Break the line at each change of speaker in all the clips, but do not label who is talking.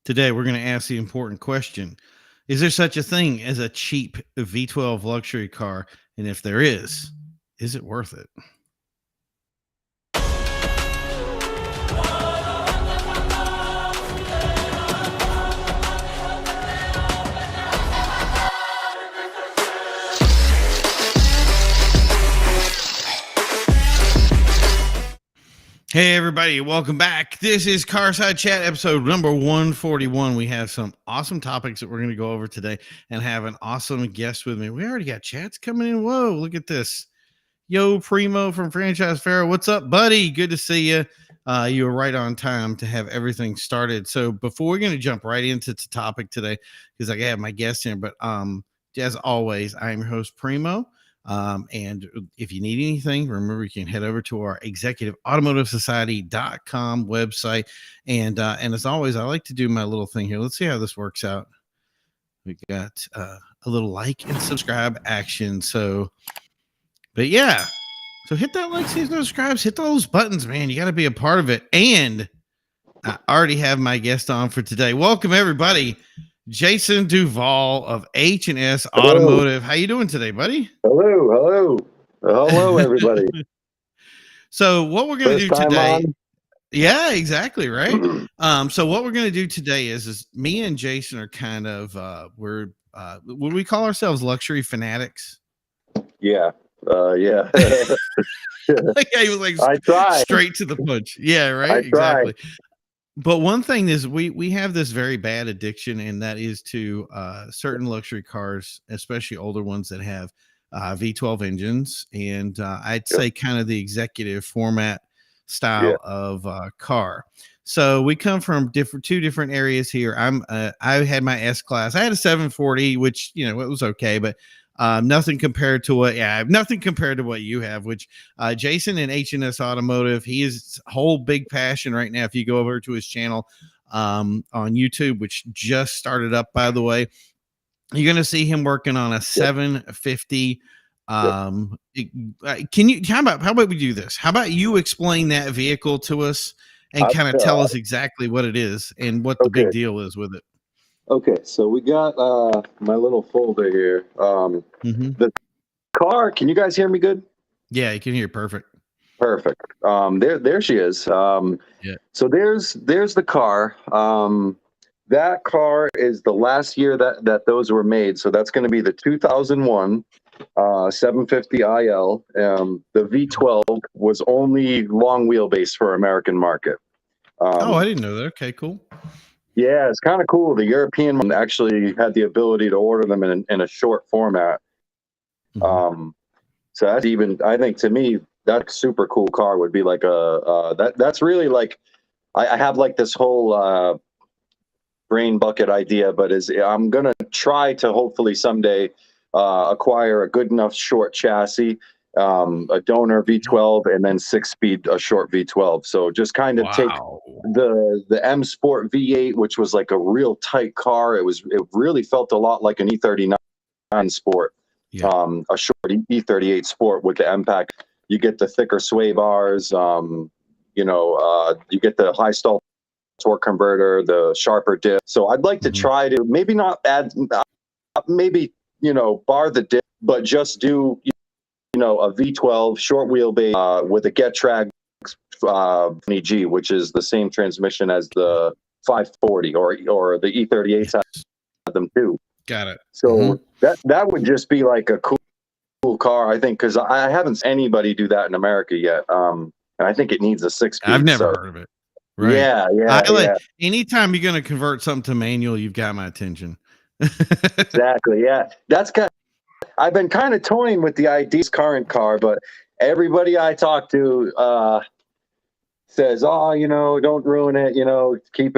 Today, we're going to ask the important question. Is there such a thing as a cheap V12 luxury car? And if there is it worth it? Hey, everybody, welcome back. This is Carside Chat episode number 141. We have some awesome topics that we're going to go over today and have an awesome guest with me. We already got chats coming in. Whoa, look at this. Yo, Primo from Franchise Pharaoh. What's up, buddy? Good to see you. You were right on time to have everything started. So before we're going to jump right into the topic today, because I have my guest here, but as always, I am your host, Primo. And if you need anything, remember you can head over to our executiveautomotivesociety.com website. And as always, I like to do my little thing here. Let's see how this works out. We got a little like and subscribe action. But yeah, so hit that like, see, subscribes, hit those buttons, man. You got to be a part of it. And I already have my guest on for today. Welcome, everybody. Jason Duval of H&S Automotive. How you doing today, buddy?
Hello, everybody.
So what we're going to do today? Yeah, exactly, right. So what we're going to do today is me and Jason are kind of would we call ourselves luxury fanatics?
Yeah.
Yeah, he was like, I try straight to the punch. Yeah, right. Exactly. But one thing is we have this very bad addiction, and that is to certain luxury cars, especially older ones that have V12 engines. And I'd say kind of the executive format style of car. So we come from two different areas here. I had my S-Class. I had a 740, which, it was okay, but nothing compared to what you have, which Jason and H&S Automotive, his whole big passion right now. If you go over to his channel on YouTube, which just started up, by the way, you're going to see him working on a 750. How about we do this? How about you explain that vehicle to us and kind of tell us exactly what it is and what the big deal is with it?
Okay, so we got my little folder here. The car, can you guys hear me good?
Yeah, you can hear perfect.
Perfect. There she is. So there's the car. That car is the last year that those were made. So that's going to be the 2001 750 IL. The V12 was only long wheelbase for American market.
I didn't know that. Okay, cool.
Yeah, it's kind of cool. The European one actually had the ability to order them in a short format. So that's I think to me, that super cool car would be like that's really like, I have like this whole brain bucket idea, but I'm going to try to hopefully someday acquire a good enough short chassis, a donor V12, and then 6-speed a short V12. So just kind of take the M Sport V8, which was like a real tight car. It really felt a lot like an E39 Sport, a short E38 Sport with the M pack. You get the thicker sway bars, you get the high stall torque converter, the sharper diff. So I'd like to try to maybe not add, bar the diff, but just do a V12 short wheelbase with a Getrag G, which is the same transmission as the 540 or the E38s have them too.
Got it.
So that would just be like a cool car, I think, because I haven't seen anybody do that in America yet. And I think it needs a 6-speed.
I've never heard of it. Right.
Yeah.
Anytime you're going to convert something to manual, you've got my attention.
Exactly. Yeah. I've been kind of toying with the idea's current car, but everybody I talk to says, don't ruin it, keep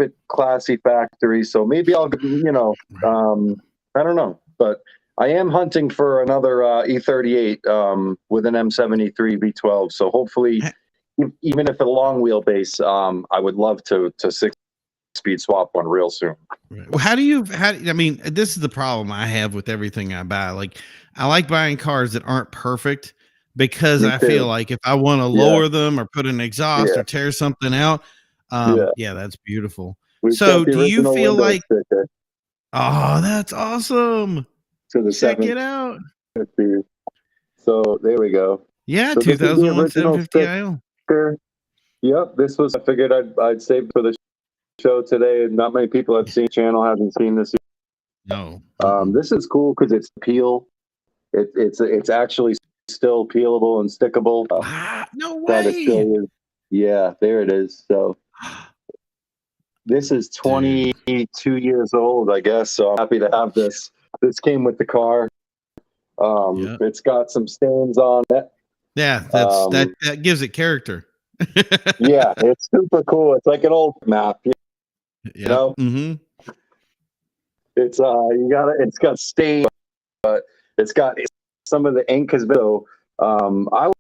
it classy factory. So maybe I'll, I don't know, but I am hunting for another E38 with an M73 V12. So hopefully, even if a long wheelbase, I would love to 6-speed swap one real soon.
Well, this is the problem I have with everything I buy. Like, I like buying cars that aren't perfect because I feel like if I want to lower them or put an exhaust or tear something out, Yeah, that's beautiful.
We've
So
got the
do you
original
feel
window
like,
sticker
oh, that's awesome.
to the
Check it out.
750. So there we go.
Yeah,
So this is the
2001
original
750IL.
sticker. Yep, this was, I figured I'd save for the show today. Not many people have seen the channel, haven't seen this.
No.
This is cool because it's peel. It's actually still peelable and stickable.
No
That it
way.
still is. Yeah, there it is. So this is 22
Dude.
years old, I guess. So I'm happy to have this. This came with the car.
Yep.
It's got some stains on it.
Yeah, that gives it character.
Yeah, it's super cool. It's like an old map, you
Yeah.
know. It's it's got stains, but it's got some of the ink has been. So I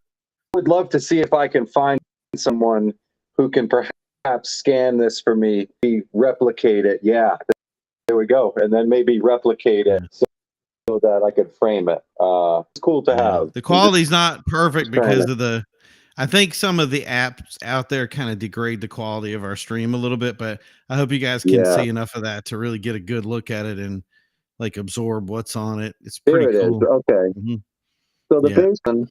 would love to see if I can find someone who can perhaps scan this for me, replicate it. Yeah, there we go, and then maybe replicate it so that I could frame it. It's cool to have.
The quality's not perfect because of I think some of the apps out there kind of degrade the quality of our stream a little bit, but I hope you guys can see enough of that to really get a good look at it and like absorb what's on it. It's pretty cool.
Okay. So the base one,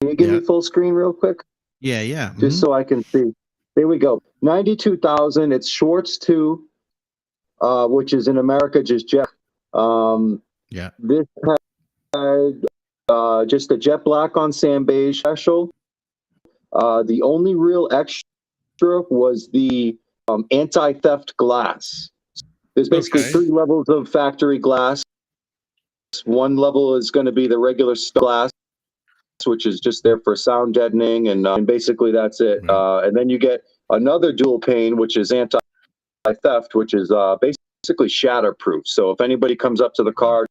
can you give me full screen real quick?
Yeah.
Just so I can see. There we go. 92,000. It's Schwartz 2, which is in America just jet. This had just a jet black on sand beige special. The only real extra was the anti-theft glass. There's basically 3 levels of factory glass. One level is going to be the regular glass, which is just there for sound deadening, and basically that's it. And then you get another dual pane, which is anti-theft, which is basically shatterproof. So if anybody comes up to the car,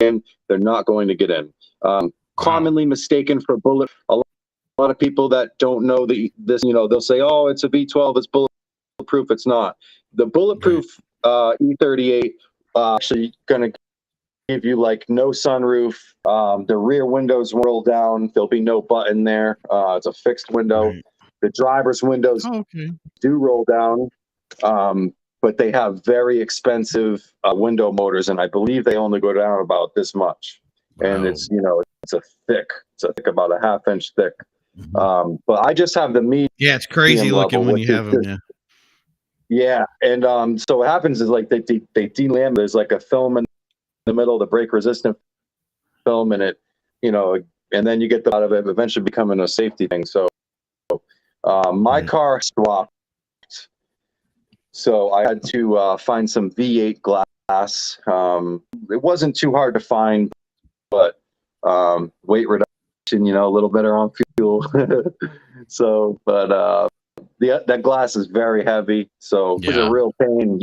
and they're not going to get in. Commonly mistaken for bullet. A lot of people that don't know this, they'll say, "Oh, it's a V12, it's bulletproof." It's not. The bulletproof E38 actually going to give you like no sunroof. The rear windows roll down. There'll be no button there. It's a fixed window. The driver's windows do roll down, but they have very expensive window motors, and I believe they only go down about this much. And it's it's about a half-inch thick. But I just have the medium.
Yeah, it's crazy looking when you have them.
Yeah, and so what happens is like they delaminate. There's like a film in the middle, the brake resistant film, and it, and then you get out of it eventually becoming a safety thing. So my car swapped, so I had to find some V8 glass. It wasn't too hard to find, but weight reduction, a little better on fuel. So, but that glass is very heavy, so it was a real pain.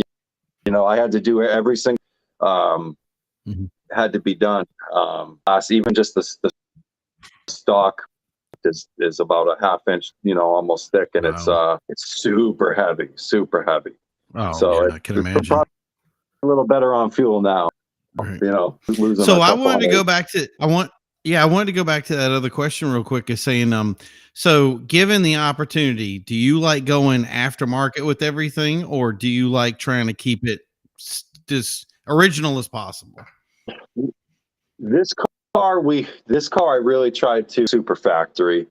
I had to do every single had to be done. Even just the stock is about a half-inch, almost thick, and it's super heavy, super heavy. So
I can imagine.
A little better on fuel now. Losing.
So I wanted to go back to I wanted to go back to that other question real quick. Is saying so given the opportunity, do you like going aftermarket with everything, or do you like trying to keep it as original as possible?
This car I really tried to super factory.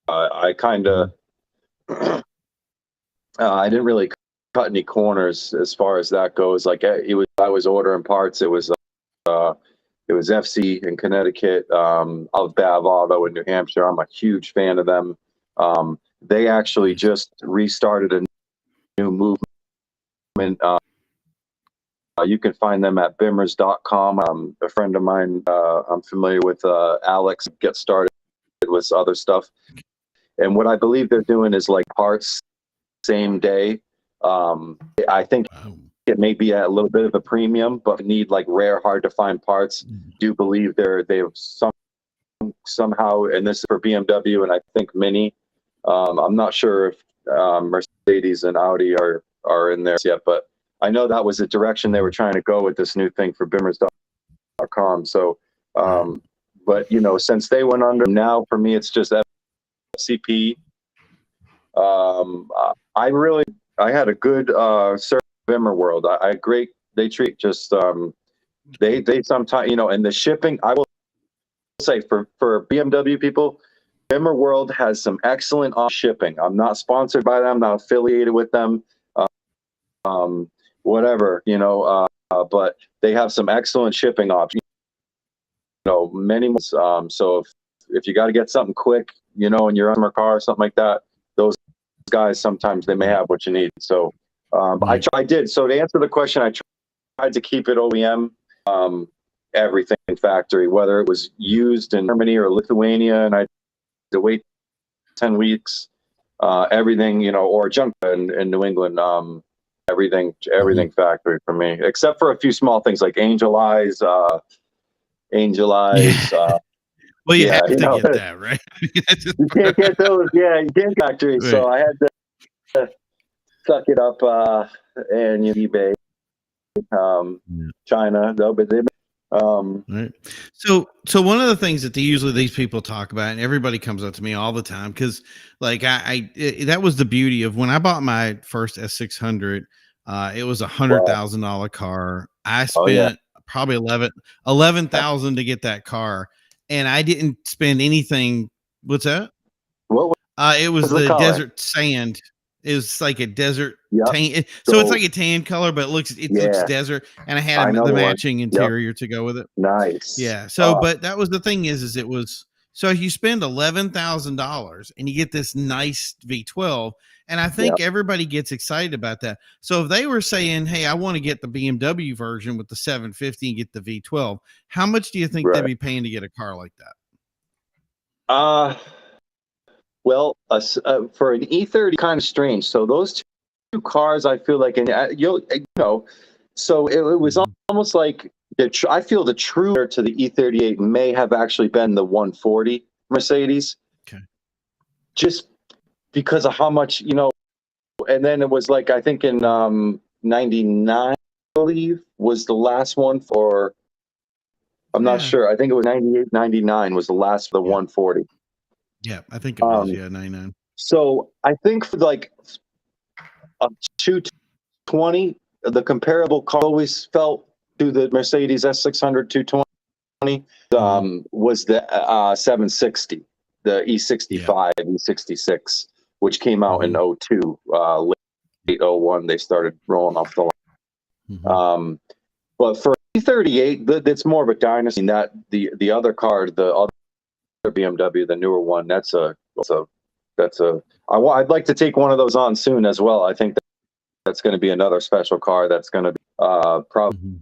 I kind of I didn't really cut any corners as far as that goes. Like I was ordering parts. It was FC in Connecticut, of Bav Auto in New Hampshire. I'm a huge fan of them. They actually just restarted a new movement. You can find them at bimmers.com. A friend of mine, I'm familiar with, Alex, gets started with other stuff. And what I believe they're doing is like parts same day. I think it may be at a little bit of a premium, but need like rare, hard to find parts. Do believe they've somehow, and this is for BMW and I think Mini. I'm not sure if Mercedes and Audi are in there yet, but I know that was the direction they were trying to go with this new thing for bimmers.com. So, but since they went under, now for me it's just FCP. I had a good service Vimmer World. They treat just they sometimes, and the shipping, I will say for BMW people, Vimmer World has some excellent shipping. I'm not sponsored by them, not affiliated with them, whatever, but they have some excellent shipping options. Many. So if you got to get something quick, and you're on a car or something like that, those guys sometimes they may have what you need. So I did. So to answer the question, I tried to keep it OEM, everything factory, whether it was used in Germany or Lithuania, and I had to wait 10 weeks. Everything, or junk in New England. Everything factory for me, except for a few small things like Angel Eyes. Well,
you have to get that, right?
You can't get those. Yeah, you can't factory. Right. So I had to suck it up and eBay, China, though. But
right. So one of the things that these people talk about, and everybody comes up to me all the time, because like that was the beauty of when I bought my first S600. It was $100,000 car. I spent probably $11,000 to get that car, and I didn't spend anything. What's that?
What?
It was the desert sand. It was like a desert tan. So it's like a tan color, but it looks desert. And I had the matching interior to go with it.
Nice.
Yeah. So, but that was the thing is it was, so you spend $11,000 and you get this nice V12. And I think everybody gets excited about that. So if they were saying, hey, I want to get the BMW version with the 750 and get the V12, how much do you think they'd be paying to get a car like that?
Well, for an E30, kind of strange. So those two cars, I feel like, and so it was almost like I feel the true to the E38 may have actually been the 140 Mercedes.
Okay.
Just because of how much, and then it was like, I think in 99, I believe, was the last one for, I'm not sure. I think it was 98, 99 was the last of the 140.
Yeah, I think it was, 99.
So I think for like a 220, the comparable car always felt to the Mercedes S600 220 was the 760, the E65, E66, which came out in 02, late 01, they started rolling off the line. But for E38, that's more of a dynasty. That the other car, the other BMW, the newer one, I'd like to take one of those on soon as well. I think that's going to be another special car that's going to be probably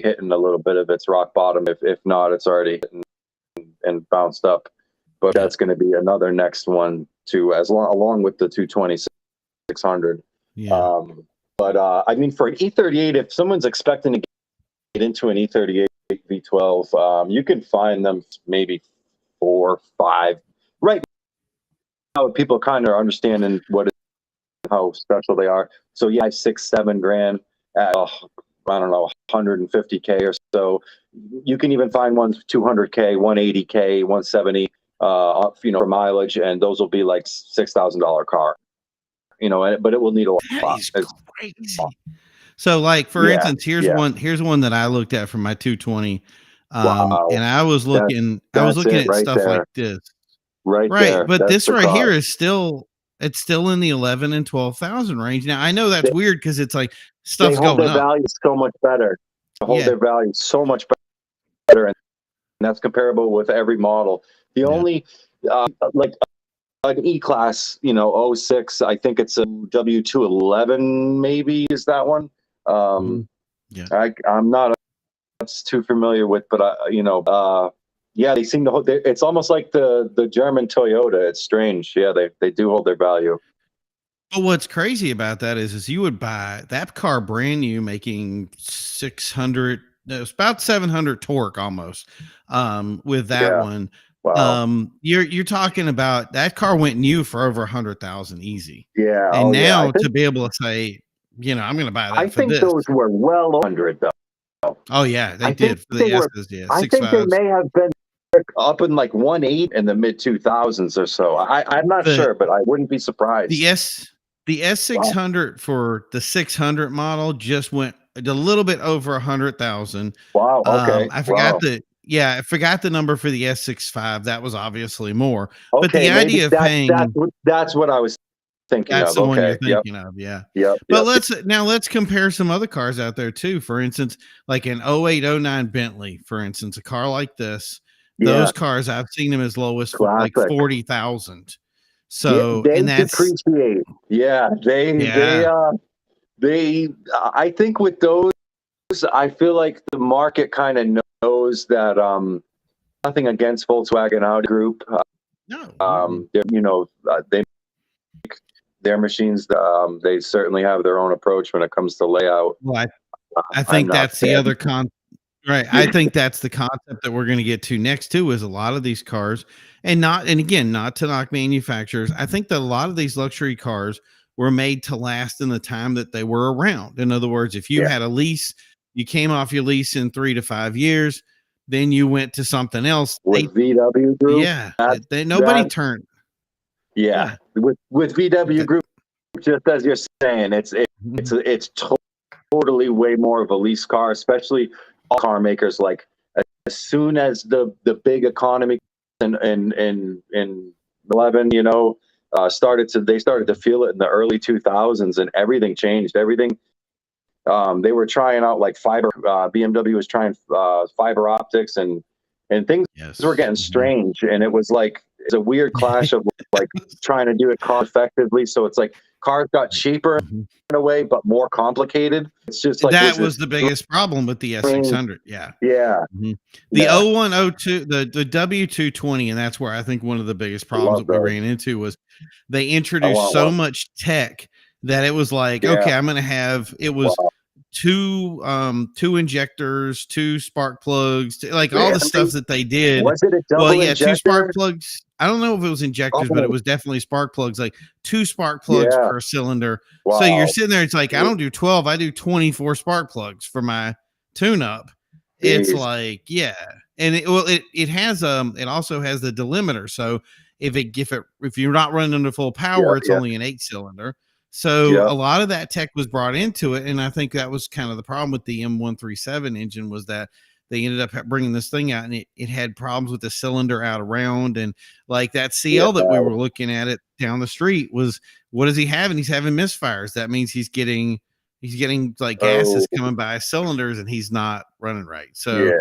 hitting a little bit of its rock bottom. If not, it's already hitting and bounced up. But that's going to be another next one too, along with the 220 600.
Yeah.
But I mean, for an E38, if someone's expecting to get into an E38 V12, you can find them maybe 4, 5 right now. People kind of are understanding how special they are. So 5, 6, 7 grand at I don't know, 150K or so. You can even find ones 200K, 180K, 170 for mileage, and those will be like $6,000 car. But it will need a lot.
That is crazy. So like for instance, here's one that I looked at for my 220. And I was looking at stuff like this.
Right.
But this right here is still in the 11 and 12,000 range. Now I know that's weird because it's like stuff's going up.
Their value so much better. Their value so much better, and that's comparable with every model. The only like an E-Class, 06, I think it's a W211, maybe is that one. I'm not too familiar with, but they seem to hold. It's almost like the German Toyota. It's strange. Yeah, they do hold their value.
But what's crazy about that is you would buy that car brand new, making 600. It's about 700 torque almost. With that one.
Wow.
You're talking about that car went new for over 100,000 easy.
Yeah.
And now to be able to say, I'm going to buy that.
I think those were well 100 though.
Oh yeah, they did. For the S's,
I think they may have been up in like 1.8 in the mid 2000s or so. I'm not sure, but I wouldn't be surprised.
The S600 for the 600 model just went a little bit over 100,000.
Wow. Okay.
I forgot I forgot the number for the S65. That was obviously more.
Okay,
but the idea of paying
that's what I was thinking
that's
of.
the one you're thinking of. Yeah.
Yep.
But let's compare some other cars out there too. For instance, like an 08, 09 Bentley, for instance, a car like this, those cars, I've seen them as low as like 40,000. So
they
and that's
depreciate. Yeah. They I think with those, I feel like the market kind of knows that nothing against Volkswagen Audi Group. They make their machines. They certainly have their own approach when it comes to layout.
Well, I think that's the other right. I think that's the concept that we're going to get to next too, is a lot of these cars, and again, not to knock manufacturers. I think that a lot of these luxury cars were made to last in the time that they were around. In other words, if you had a lease, you came off your lease in 3 to 5 years, then you went to something else.
With VW Group,
nobody turned.
Yeah. With VW Group, just as you're saying, it's totally way more of a lease car, especially all car makers. Like as soon as the big economy in 11, started to feel it in the early 2000s, and everything changed. Everything. They were trying out like fiber. BMW was trying fiber optics, and things were getting strange. And it was like it's a weird clash of like trying to do it cost effectively. So it's like cars got cheaper in a way, but more complicated. It's just like
that was the biggest problem with the S600. The 01, 02, the W220, and that's where I think one of the biggest problems that we ran into was they introduced so much tech that it was like, okay, I'm going to have two injectors, 2 spark plugs, all the stuff that they did.
Was it a double injector?
2 spark plugs. I don't know if it was injectors, but it was definitely spark plugs, like 2 spark plugs per cylinder. So you're sitting there, it's like, I don't do 12, I do 24 spark plugs for my tune-up. It's like, and it has it also has the delimiter. So if you're not running under full power, it's only an 8-cylinder. So a lot of that tech was brought into it, and I think that was kind of the problem with the M137 engine, was that they ended up bringing this thing out, and it had problems with the cylinder out around, and like that CL that we were looking at it down the street was, what is he having? He's having misfires. That means he's getting like gases coming by cylinders, and he's not running right. So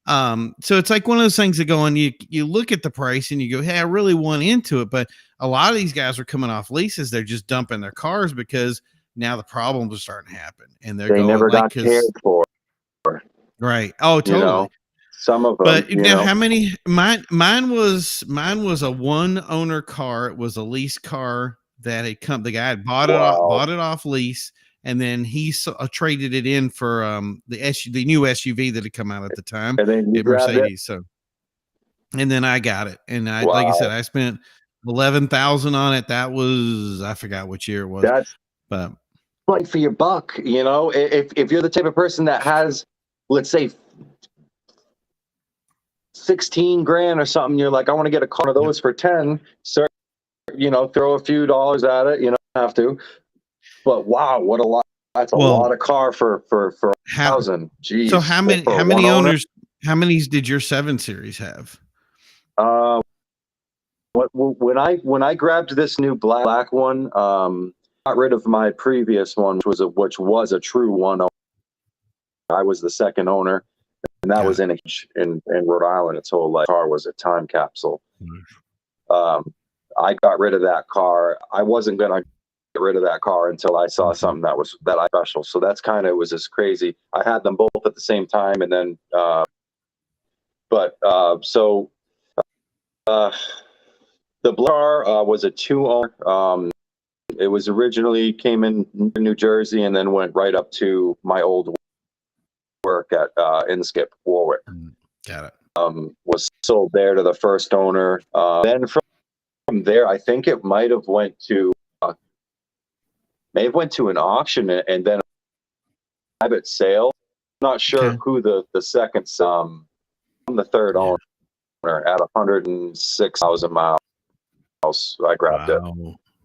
so it's like one of those things that go on, you look at the price and you go, hey, I really want into it. But a lot of these guys are coming off leases. They're just dumping their cars because now the problems are starting to happen, and they
never got cared for.
Right. Oh, totally.
Some of them.
But now, how many? Mine was a one owner car. It was a lease car that had come. The guy had bought it off lease, and then he traded it in for the new SUV that had come out at the time, the Mercedes. So, and then I got it, and like I said, I spent 11,000 on it. That was, I forgot which year it was. But
right for your buck, if you're the type of person that has, let's say, 16 grand or something, you're like, I want to get a car of those for 10. So, throw a few dollars at it. You don't have to. But wow, what a lot! That's a lot of car for 1,000. Jeez.
So how many owners? How many did your 7 Series have?
When I grabbed this new black one, got rid of my previous one, which was a true one. I was the second owner, and that was in Rhode Island. Its whole life. Car was a time capsule. I got rid of that car. I wasn't gonna get rid of that car until I saw something that I special. So that's kind of, it was just crazy. I had them both at the same time, and then the black car was a 2-owner. It was originally came in New Jersey and then went right up to my old work at Inskip, Warwick.
Got it.
Was sold there to the first owner. Then from there, I think it might have went to an auction and then a private sale. I'm not sure who the second the third owner. at 106,000 miles. I grabbed it.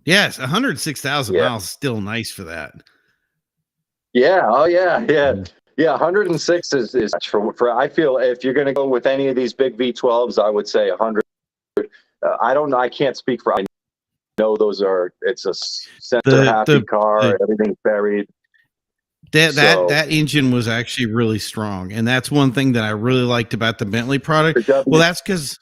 Yes, 106,000 miles is still nice for that.
Yeah. Oh yeah. Yeah. Yeah. 106 is for. I feel if you're going to go with any of these big V12s, I would say 100. I don't know. I can't speak for. I know those are. It's a center happy car. Everything's buried.
That engine was actually really strong, and that's one thing that I really liked about the Bentley product. Well, that's because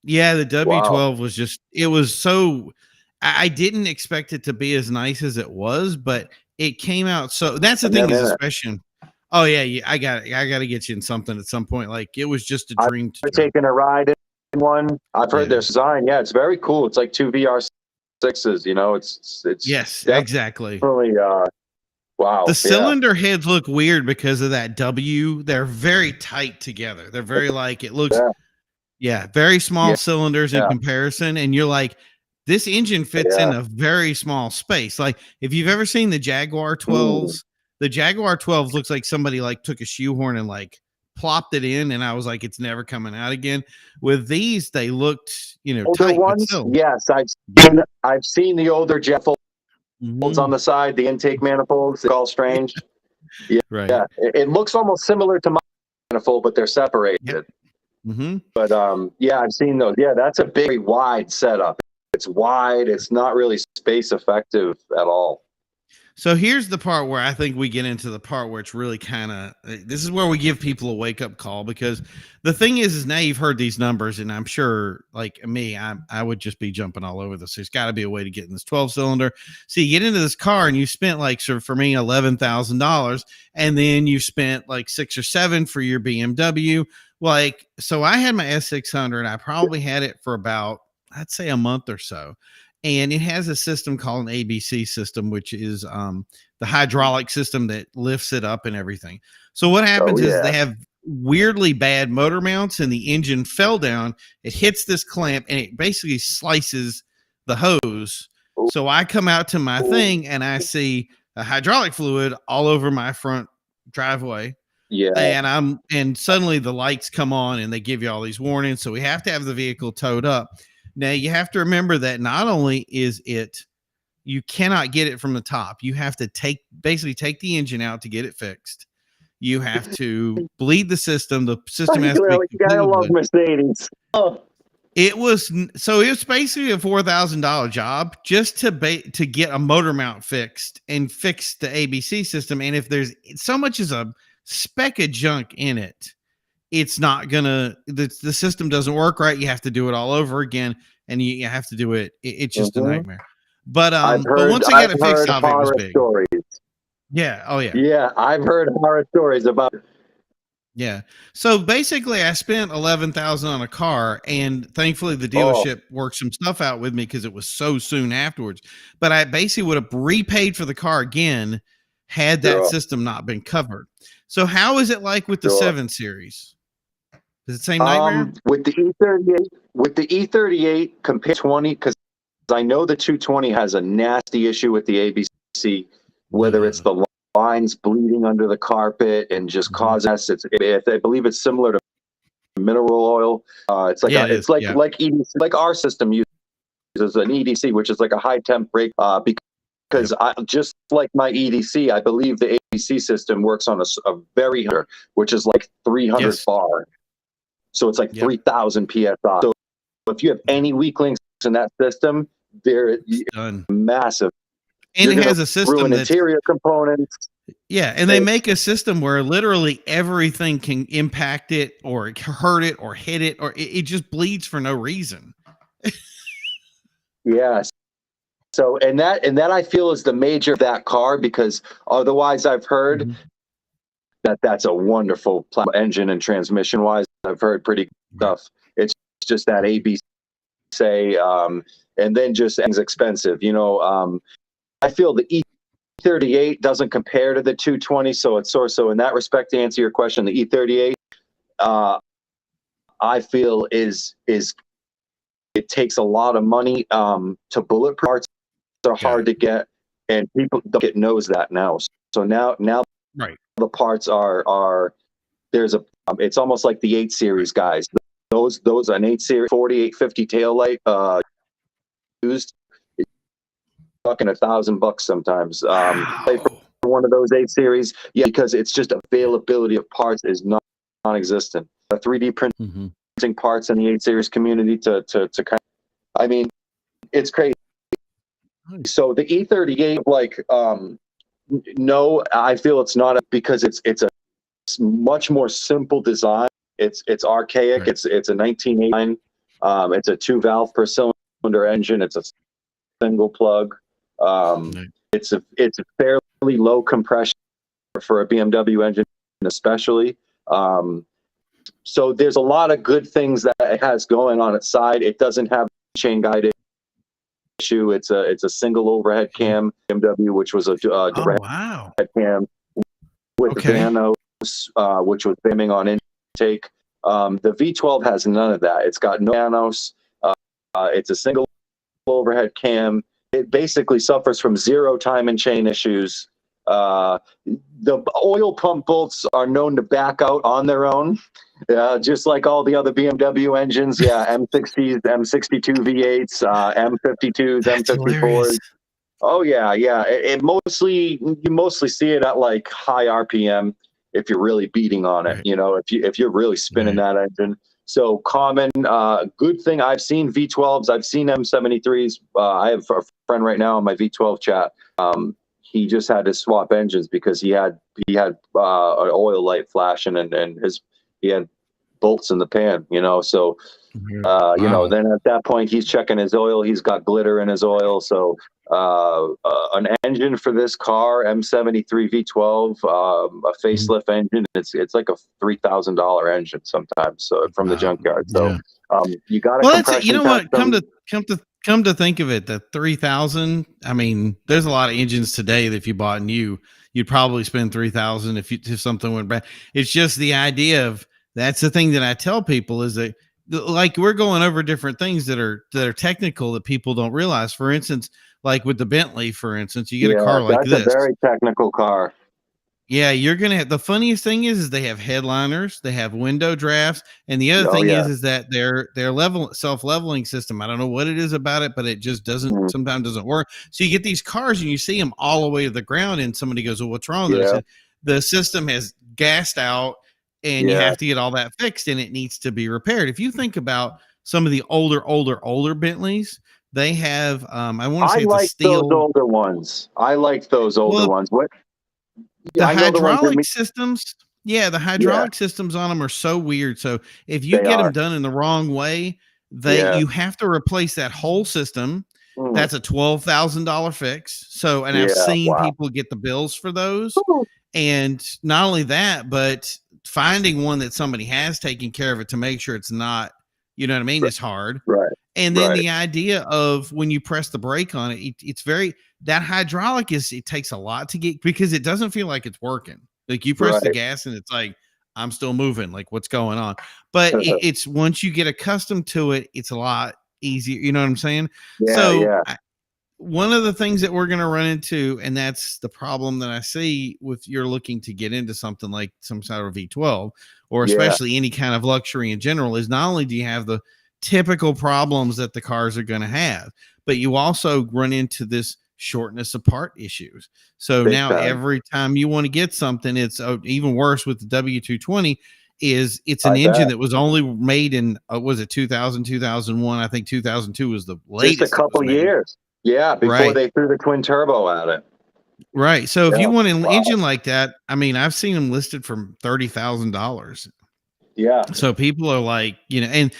the W12 was just, it was so, I didn't expect it to be as nice as it was, but it came out so. That's the thing is, especially. Oh yeah, I got to get you in something at some point. Like it was just a dream.
I've taken a ride in one. I've heard their design. Yeah, it's very cool. It's like two VR6s. You know, it's
yes, exactly.
Really, wow.
The cylinder heads look weird because of that W. They're very tight together. They're very like, it looks, very small cylinders in comparison. And you're like, this engine fits in a very small space. Like if you've ever seen the Jaguar 12s, the Jaguar 12 looks like somebody like took a shoehorn and like plopped it in. And I was like, it's never coming out again. With these, they looked, you know,
older
tight.
Ones? Yes, I've seen the older Jet on the side, the intake manifolds. They're all strange.
Right.
Yeah. It looks almost similar to my manifold, but they're separated. But I've seen those. Yeah, that's a very wide setup. It's wide. It's not really space effective at all.
So here's the part where I think we get into the part where it's really kind of, this is where we give people a wake up call, because the thing is now you've heard these numbers, and I'm sure like me, I would just be jumping all over this. There's got to be a way to get in this 12 cylinder. So you get into this car and you spent like, so for me, $11,000, and then you spent like $6,000 or $7,000 for your BMW. Like, so I had my S600. I probably had it for about, I'd say a month or so. And it has a system called an ABC system, which is the hydraulic system that lifts it up and everything. So what happens is they have weirdly bad motor mounts, and the engine fell down. It hits this clamp, and it basically slices the hose. So I come out to my thing, and I see a hydraulic fluid all over my front driveway.
Yeah.
And suddenly the lights come on, and they give you all these warnings. So we have to have the vehicle towed up. Now you have to remember that not only is it, you cannot get it from the top. You have to basically take the engine out to get it fixed. You have to bleed the system. The system has to be.
I love Mercedes. Oh.
It was basically a $4,000 job just to get a motor mount fixed and fix the ABC system. And if there's so much as a speck of junk in it, it's not gonna, the system doesn't work right. You have to do it all over again, and you have to do it. It's just a nightmare. But once I got it fixed, it was big.
Stories.
Yeah. Oh yeah.
Yeah, I've heard horror stories about it.
Yeah. So basically, I spent $11,000 on a car, and thankfully the dealership worked some stuff out with me because it was so soon afterwards. But I basically would have repaid for the car again had that system not been covered. So how is it like with the 7 Series? Is it the same nightmare?
With the E38 compared to 20, because I know the 220 has a nasty issue with the ABC, whether it's the lines bleeding under the carpet and just cause us. I believe it's similar to mineral oil. It's like like EDC, like our system uses an EDC, which is like a high temp brake. Because just like my EDC, I believe the ABC system works on a very high, which is like 300 bar. So it's like 3,000 PSI. So if you have any weak links in that system, they're massive.
And it has a system
that's interior components.
Yeah, and they make a system where literally everything can impact it or hurt it or hit it, or it just bleeds for no reason.
Yes. So and that I feel is the major of that car, because otherwise I've heard that's a wonderful engine and transmission wise. I've heard pretty stuff. It's just that ABC, and then just things expensive. You know, I feel the E38 doesn't compare to the 220, so it's so in that respect, to answer your question, the E38, I feel is it takes a lot of money to bullet parts. Are hard to get, and people don't get knows that now. So now the parts are there's a it's almost like the 8 Series guys. those an 8 series 4850 taillight used, talking $1,000 sometimes. Play for one of those 8 series, yeah, because it's just availability of parts is non-existent. 3D printing parts in the 8 series community to kind of, I mean, it's crazy. So the E38, like, no, I feel it's not because it's a much more simple design. It's archaic. Right. It's a 1989. It's a 2-valve per cylinder engine. It's a single plug. It's a fairly low compression for a BMW engine, especially. So there's a lot of good things that it has going on its side. It doesn't have chain guided issue. It's a single overhead cam BMW, which was a direct head cam with Vanos, which was bimming on intake. The V12 has none of that. It's got no Vanos. It's a single overhead cam. It basically suffers from 0 time and chain issues. The oil pump bolts are known to back out on their own, just like all the other BMW engines. Yeah, M60s, M62 V8s, M52s, M54s. Oh yeah, yeah. You mostly see it at like high RPM if you're really beating on it. Right. You know, if you're really spinning that engine. So common, good thing. I've seen V12s. I've seen M73s. I have a friend right now on my V12 chat. He just had to swap engines because he had an oil light flashing and he had bolts in the pan, you know. So you know, then at that point he's checking his oil. He's got glitter in his oil. So an engine for this car, M73 V12, a facelift engine. It's like a $3,000 engine sometimes. So from the junkyard. So you got to.
Well, that's, you know what? Come to think of it, the 3,000. I mean, there's a lot of engines today that if you bought new, you'd probably spend 3,000 if something went bad. It's just the idea of, that's the thing that I tell people is that, like, we're going over different things that are technical that people don't realize. For instance, like with the Bentley, for instance, you get a car like this.
That's a very technical car.
Yeah, you're gonna have, the funniest thing is they have headliners, they have window drafts, and the other thing is that their self-leveling system, I don't know what it is about it, but it just sometimes doesn't work. So you get these cars and you see them all the way to the ground, and somebody goes, "Well, what's wrong with it?" The system has gassed out, and you have to get all that fixed, and it needs to be repaired. If you think about some of the older Bentleys, they have I want to say it's a steel.
Those older ones. I like those older ones. What?
The hydraulic systems, the hydraulic systems on them are so weird. So if you get them done in the wrong way, you have to replace that whole system. That's a $12,000 fix. So, and I've seen people get the bills for those. And not only that, but finding one that somebody has taken care of it to make sure it's not, you know what I mean? It's hard.
Right.
And then the idea of when you press the brake on it, it's very, that hydraulic it takes a lot to get, because it doesn't feel like it's working. Like you press the gas and it's like, I'm still moving. Like, what's going on? But it's once you get accustomed to it, it's a lot easier. You know what I'm saying? One of the things that we're going to run into, and that's the problem that I see with you're looking to get into something like some sort of V12, or especially any kind of luxury in general, is not only do you have the typical problems that the cars are going to have, but you also run into this shortness of part issues. So now every time you want to get something, it's even worse with the W220. It's an engine that was only made in was it 2000, 2001? I think 2002 was the latest.
Just a couple years. Yeah, before they threw the twin turbo at it.
Right. So if you want an engine like that, I mean, I've seen them listed for $30,000.
Yeah.
So people are like, you know, and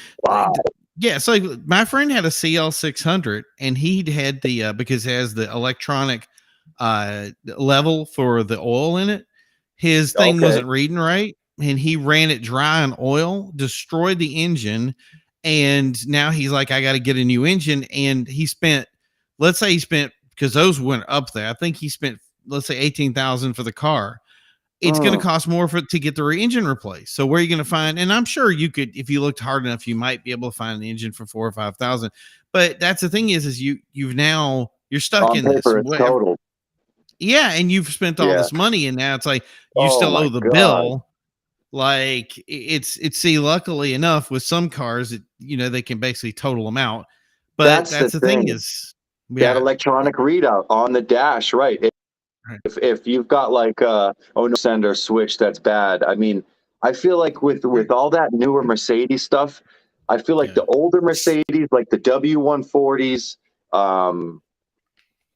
so like my friend had a CL600, and he had the because it has the electronic level for the oil in it. His thing wasn't reading right, and he ran it dry on oil, destroyed the engine, and now he's like, I got to get a new engine. And he spent, let's say because those went up there, I think he spent, let's say, $18,000 for the car. It's going to cost more to get the engine replaced. So where are you going to find? And I'm sure you could, if you looked hard enough, you might be able to find an engine for $4,000 or $5,000. But that's the thing is you're stuck in this.
Total.
Yeah, and you've spent all this money, and now it's like you still owe the bill. Like see, luckily enough with some cars, they can basically total them out. But that's the thing is,
that electronic readout on the dash, right? If you've got like no sender switch that's bad, I mean, I feel like with all that newer Mercedes stuff, I feel like the older Mercedes, like the W140s,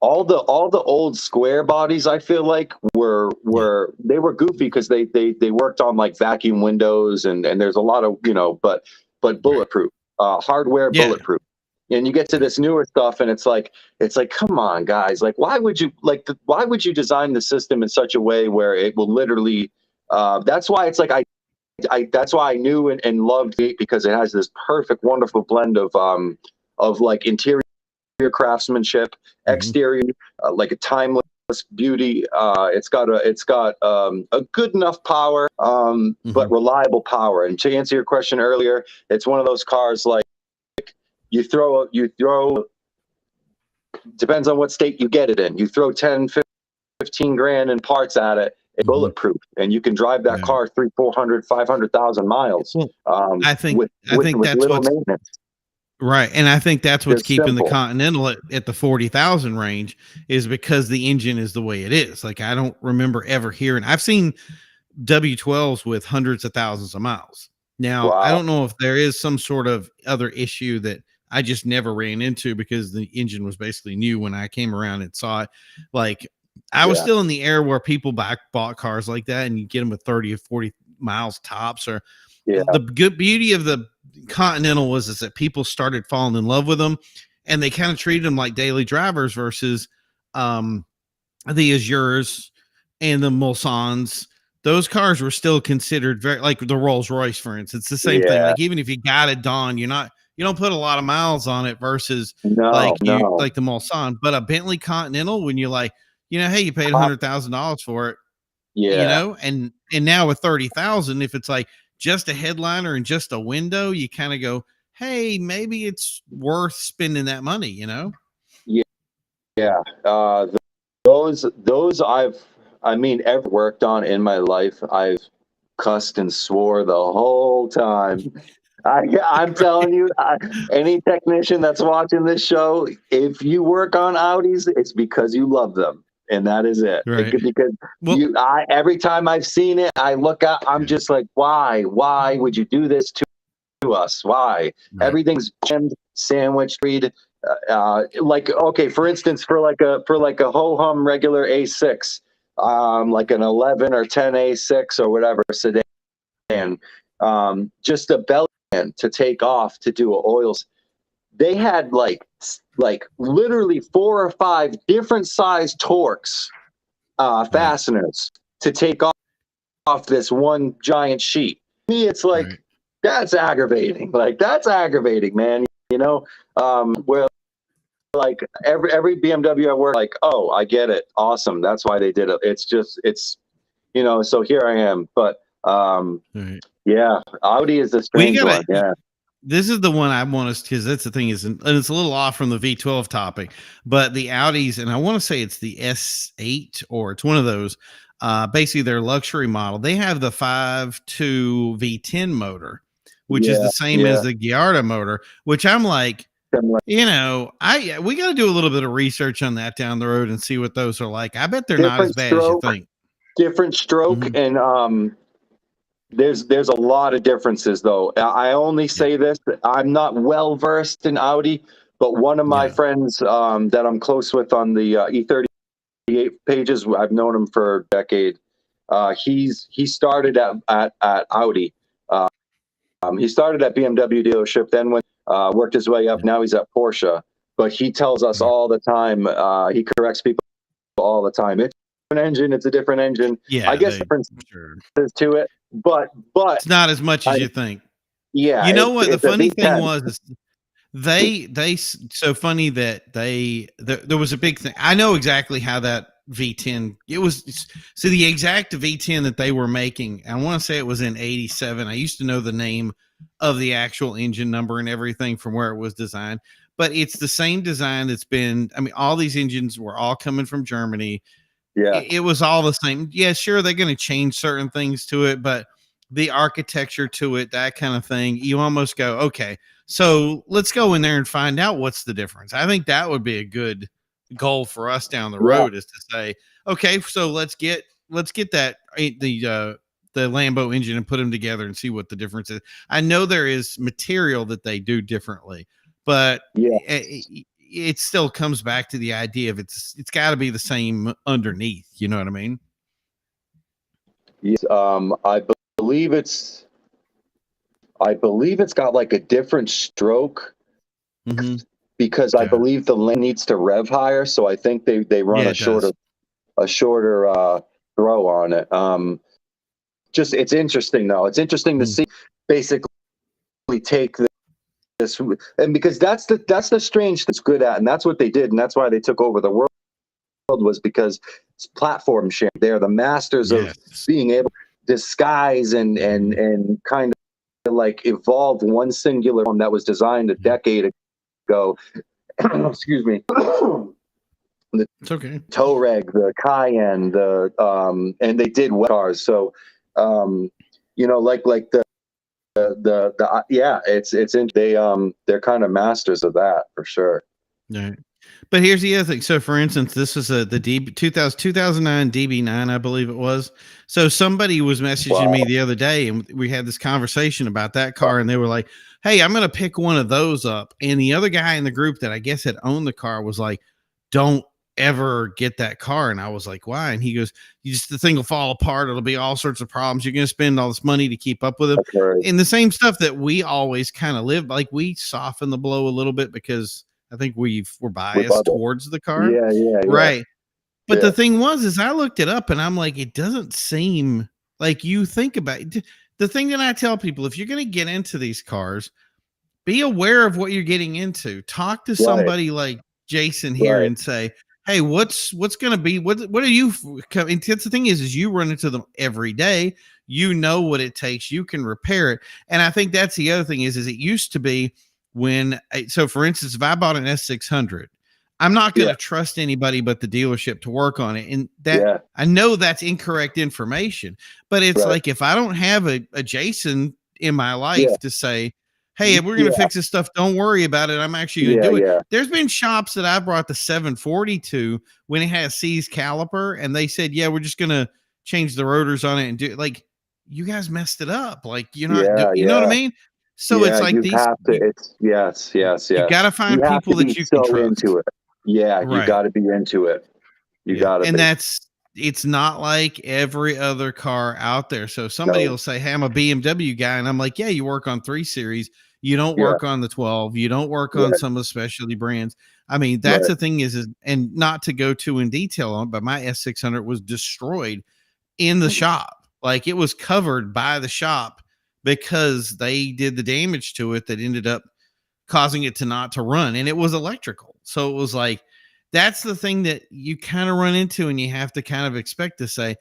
all the old square bodies, I feel like were goofy because they worked on like vacuum windows and there's a lot of but bulletproof, hardware bulletproof. And you get to this newer stuff and it's like come on guys, like why would you design the system in such a way where it will literally that's why it's like that's why I knew and loved it, because it has this perfect wonderful blend of like interior craftsmanship, exterior like a timeless beauty. It's got a good enough power, but reliable power. And to answer your question earlier, it's one of those cars like you throw depends on what state you get it in. You throw 10, 15 grand in parts at it, it's bulletproof, and you can drive that car 300, 400, 500,000 miles.
Well, I think that's
little maintenance.
Right. And I think that's what's keeping the Continental at the 40,000 range, is because the engine is the way it is. Like, I don't remember ever hearing, I've seen W12s with hundreds of thousands of miles. Now, I don't know if there is some sort of other issue that I just never ran into, because the engine was basically new when I came around and saw it. Like, I was still in the era where people bought cars like that and you get them with 30 or 40 miles tops. Or the good beauty of the Continental is that people started falling in love with them, and they kind of treated them like daily drivers versus the Azures and the Mulsans. Those cars were still considered very, like the Rolls Royce, for instance. It's the same thing. Like, even if you got it done, you don't put a lot of miles on it versus like the Mulsanne. But a Bentley Continental, when you're like, hey, you paid $100,000 for it, and now with 30,000, if it's like just a headliner and just a window, you kind of go, hey, maybe it's worth spending that money,
Those I've worked on in my life, I've cussed and swore the whole time. I'm telling you, any technician that's watching this show, if you work on Audis, it's because you love them. And that is it.
Right.
Because every time I've seen it, I look at, I'm just like, why would you do this to us? Why? Right. Everything's jammed, sandwiched, like, okay, for instance, for like a ho-hum regular A6, like an 11 or 10 A6 or whatever sedan, just a belly to take off to do oils. They had like literally 4 or 5 different size Torx fasteners to take off this one giant sheet. To me, it's like, that's aggravating. Like, that's aggravating, man. Where like every BMW I work, like, oh, I get it. Awesome. That's why they did it. It's just, so here I am. But yeah, Audi is the strange one. Yeah.
This is the one I want us, because that's the thing is, and it's a little off from the V12 topic, but the Audis, and I want to say it's the S8 or it's one of those, basically their luxury model. They have the 5.2 V10 motor, which is the same as the Gallardo motor, which I'm like, we got to do a little bit of research on that down the road and see what those are like. I bet they're not as bad as you think.
Different stroke, and there's a lot of differences, though. I only say this, I'm not well versed in Audi, but one of my friends that I'm close with on the E38 pages, I've known him for a decade. He started at Audi. He started at BMW dealership, then worked his way up. Now he's at Porsche. But he tells us all the time, he corrects people all the time. It's a different engine. It's a different engine. Yeah, I guess differences to it, but
it's not as much as you think.
Yeah,
what the funny thing was is they so funny that there was a big thing. I know exactly how that V10, it was, so the exact V10 that they were making, I want to say it was in 87. I used to know the name of the actual engine number and everything from where it was designed, but it's the same design that's been, all these engines were all coming from Germany. Yeah, it was all the same. Yeah, sure, they're going to change certain things to it, but the architecture to it, that kind of thing, you almost go, okay, so let's go in there and find out what's the difference. I think that would be a good goal for us down the road, is to say, okay, so let's get that the Lambo engine and put them together and see what the difference is. I know there is material that they do differently, but it still comes back to the idea of it's got to be the same underneath. You know what I mean?
Yes. I believe it's got like a different stroke, because I believe the lane needs to rev higher. So I think they run a shorter throw on it. Just, it's interesting though. It's interesting to see basically take this, and because that's the strange that's good at, and that's what they did, and that's why they took over the world, was because it's platform sharing. They're the masters of being able to disguise and kind of like evolve one singular form that was designed a decade ago. Excuse me.
It's okay.
Touareg, the Cayenne, and they did wet cars. So, you know, like they're kind of masters of that for sure.
Right. But here's the other thing. So, for instance, this was the 2009 DB9, I believe it was. So somebody was messaging me the other day, and we had this conversation about that car, and they were like, hey, I'm going to pick one of those up. And the other guy in the group that I guess had owned the car was like, don't ever get that car. And I was like, why? And he goes, the thing will fall apart. It'll be all sorts of problems. You're going to spend all this money to keep up with it. And the same stuff that we always kind of live, like we soften the blow a little bit because I think we're biased towards the car.
Yeah.
Right. But the thing is I looked it up and I'm like, it doesn't seem like you think about it. The thing that I tell people, if you're going to get into these cars, be aware of what you're getting into. Talk to somebody like Jason here and say, hey, what's going to be, what are you, and the thing is you run into them every day. You know what it takes. You can repair it. And I think that's the other thing is it used to be so for instance, if I bought an S600, I'm not going to trust anybody but the dealership to work on it. And that I know that's incorrect information, but it's like, if I don't have a Jason in my life to say, hey, we're going to fix this stuff, don't worry about it, I'm actually going to do it. There's been shops that I brought the 740 to when it had a seized caliper, and they said, yeah, we're just going to change the rotors on it and do it. Like, you guys messed it up. Like, you're not, you know what I mean? So it's like
yes.
You got to find people that you can trust.
Into it. Yeah, you got to be into it. You got to.
And it's not like every other car out there. So somebody will say, hey, I'm a BMW guy. And I'm like, yeah, you work on 3 Series. You don't work on the 12. You don't work on some of the specialty brands. I mean, that's the thing is, and not to go too in detail on, but my S600 was destroyed in the shop. Like, it was covered by the shop because they did the damage to it that ended up causing it not to run. And it was electrical. So it was like, that's the thing that you kind of run into, and you have to kind of expect to say,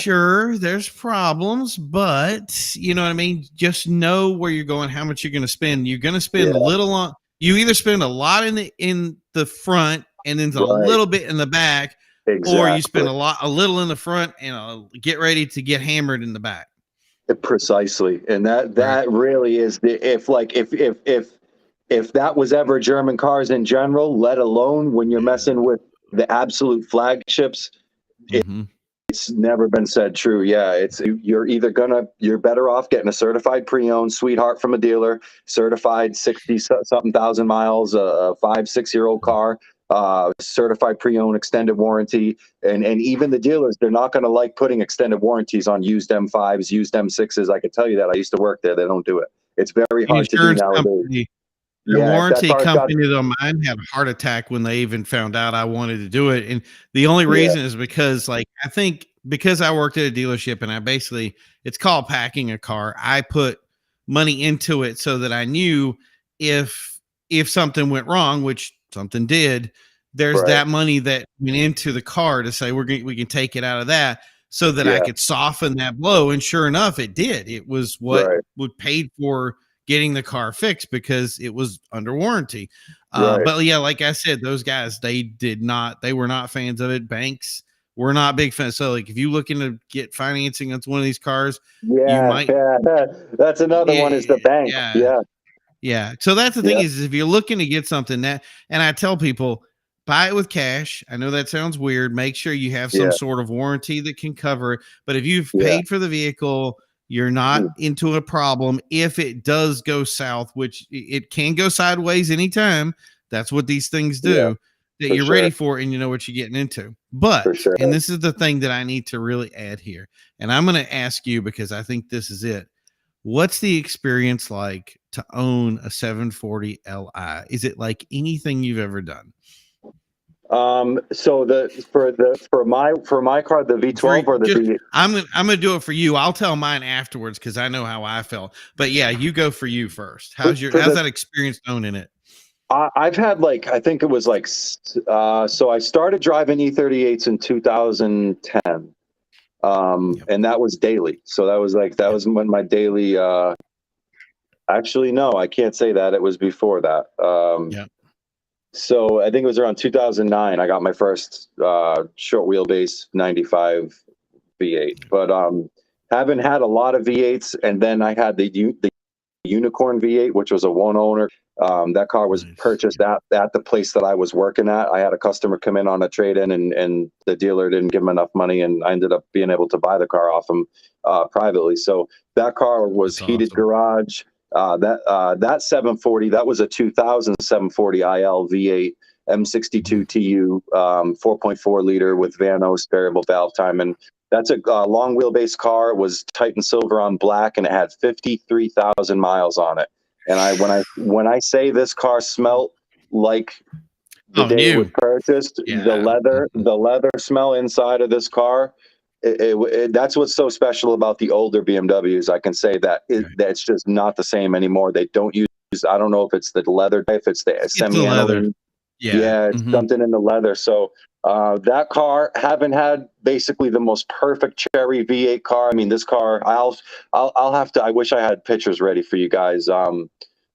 sure, there's problems, but you know what I mean? Just know where you're going, how much you're going to spend. You're going to spend a little on, you either spend a lot in the front and then a little bit in the back, or you spend a little in the front and get ready to get hammered in the back.
Precisely. And that really is if that was ever German cars in general, let alone when you're messing with the absolute flagships, it's never been said true. Yeah, you're better off getting a certified pre-owned sweetheart from a dealer, certified 60 something thousand miles, a 5-6 year old car, certified pre-owned extended warranty, and even the dealers, they're not going to like putting extended warranties on used M5s, used M6s. I can tell you that. I used to work there. They don't do it. It's very hard to do nowadays.
The warranty company of mine had a heart attack when they even found out I wanted to do it. And the only reason is because, like, I think because I worked at a dealership and it's called packing a car. I put money into it so that I knew if something went wrong, which something did, there's that money that went into the car to say we can take it out of that so that I could soften that blow. And sure enough, it did. It was what would paid for getting the car fixed because it was under warranty. But yeah, like I said, those guys, they were not fans of it. Banks we're not big fans. So like, if you're looking to get financing on one of these cars,
yeah, that's another one is the bank.
Yeah. So that's the thing is if you're looking to get something that, and I tell people, buy it with cash. I know that sounds weird. Make sure you have some sort of warranty that can cover it. But if you've paid for the vehicle, you're not into a problem. If it does go south, which it can go sideways anytime, that's what these things do, that you're ready for and you know what you're getting into. But, and this is the thing that I need to really add here, and I'm going to ask you because I think this is it. What's the experience like to own a 740 Li? Is it like anything you've ever done?
So for my car, the V12 or the V8?
I'm gonna do it for you. I'll tell mine afterwards because I know how I felt. But yeah, you go for you first. How's that experience owning it?
I've had I think it was so I started driving E38s in 2010. And that was daily. So that was when my daily, actually, no, I can't say that. It was before that. So I think it was around 2009. I got my first, short wheelbase 95 V8, but, haven't had a lot of V8s. And then I had the Unicorn V8, which was a one owner. That car was purchased at the place that I was working at. I had a customer come in on a trade-in and the dealer didn't give him enough money, and I ended up being able to buy the car off him privately. So that car was heated garage. That 740, that was a 2000 740 IL V8 M62 TU, 4.4 liter with Vanos variable valve time. And that's a long wheelbase car. It was Titan silver on black, and it had 53,000 miles on it. And when I say this car smelled like the day it was purchased, the leather smell inside of this car, that's what's so special about the older BMWs. I can say that that's just not the same anymore. They don't use, I don't know if it's the leather, if it's the semi-aniline. It's something in the leather. So that car, haven't had basically the most perfect cherry V8 car. I mean, this car, I'll have to, I wish I had pictures ready for you guys.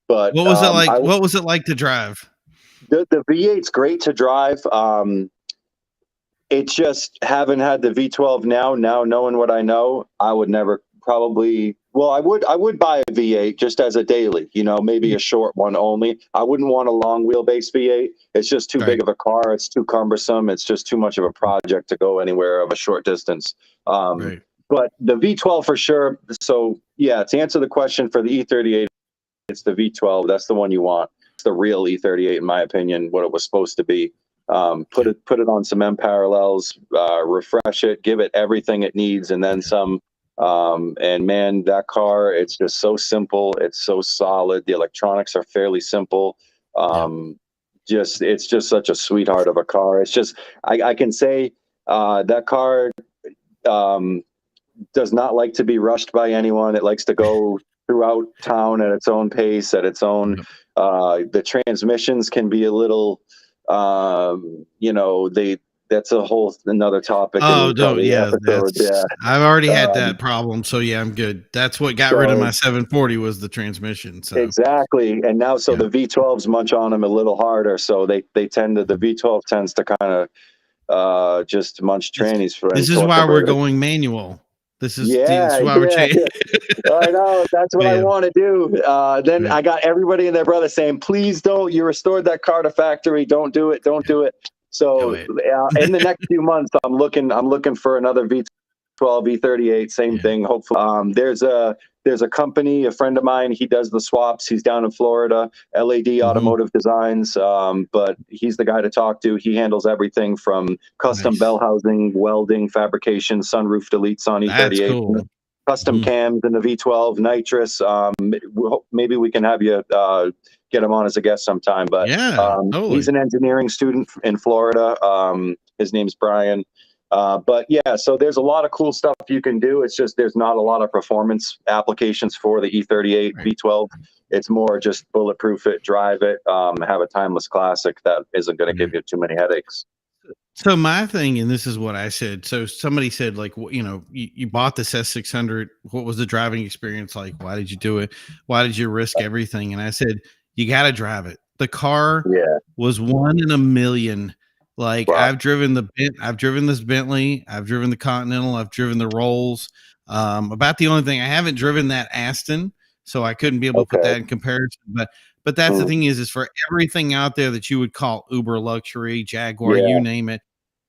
But
what was it like? What was it like to drive?
The V8's great to drive. It just haven't had the V12 now. Now knowing what I know, I would never probably. Well, I would buy a V8 just as a daily. Maybe a short one only. I wouldn't want a long wheelbase V8. It's just too big of a car. It's too cumbersome. It's just too much of a project to go anywhere of a short distance. But the V12 for sure. So yeah, to answer the question for the E38. It's the V12. That's the one you want. It's the real E38, in my opinion, what it was supposed to be. Put it on some M parallels, refresh it, give it everything it needs, and then some. And man, that car, it's just so simple. It's so solid. The electronics are fairly simple. It's just such a sweetheart of a car. It's just, I can say that car does not like to be rushed by anyone. It likes to go throughout town at its own pace, at its own. The transmissions can be a little, that's a whole another topic.
I've already had that problem. So yeah, I'm good. That's what got rid of my 740 was the transmission. So
exactly. And now, the V12s munch on them a little harder. So the V12 tends to kind of just munch trannies for.
This is why we're going manual. This is why we're changing.
I know. That's what I want to do. Then I got everybody and their brother saying, please don't. You restored that car to factory. Don't do it. Don't do it. So in the next few months, I'm looking for another V12, V38, same thing. Hopefully, there's a company, a friend of mine, he does the swaps. He's down in Florida, LAD Automotive Designs. But he's the guy to talk to. He handles everything from custom bell housing, welding, fabrication, sunroof deletes on E38,
cool.
Custom cams in the V12, nitrous. Maybe we can have you get him on as a guest sometime. But he's an engineering student in Florida. His name's Brian. But yeah, so there's a lot of cool stuff you can do. It's just there's not a lot of performance applications for the E38 V12. It's more just bulletproof it, drive it, have a timeless classic that isn't going to give you too many headaches.
So my thing, and this is what I said. So somebody said, you bought this S600. What was the driving experience like? Why did you do it? Why did you risk everything? And I said, you got to drive it. The car was 1 in a million Like
Wow.
I've driven this Bentley, I've driven the Continental, I've driven the Rolls. About the only thing I haven't driven that Aston, so I couldn't be able to put that in comparison. But that's the thing is for everything out there that you would call uber luxury, Jaguar, you name it,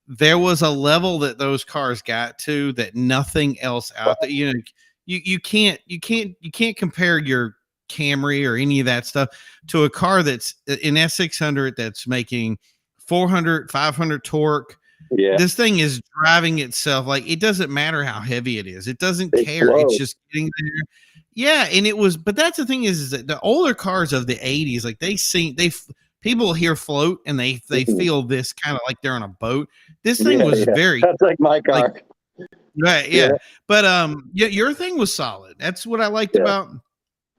there was a level that those cars got to that nothing else out there. You know, you can't compare your Camry or any of that stuff to a car that's an S600 that's making 400, 500 torque.
Yeah.
This thing is driving itself. Like, it doesn't matter how heavy it is. It doesn't care.
Slow.
It's just getting there. Yeah. And it was, but that's the thing is that the older cars of the 80s, like people here float and they feel this kind of like they're on a boat. This thing was very,
that's like my car.
Right. Yeah. But, your thing was solid. That's what I liked about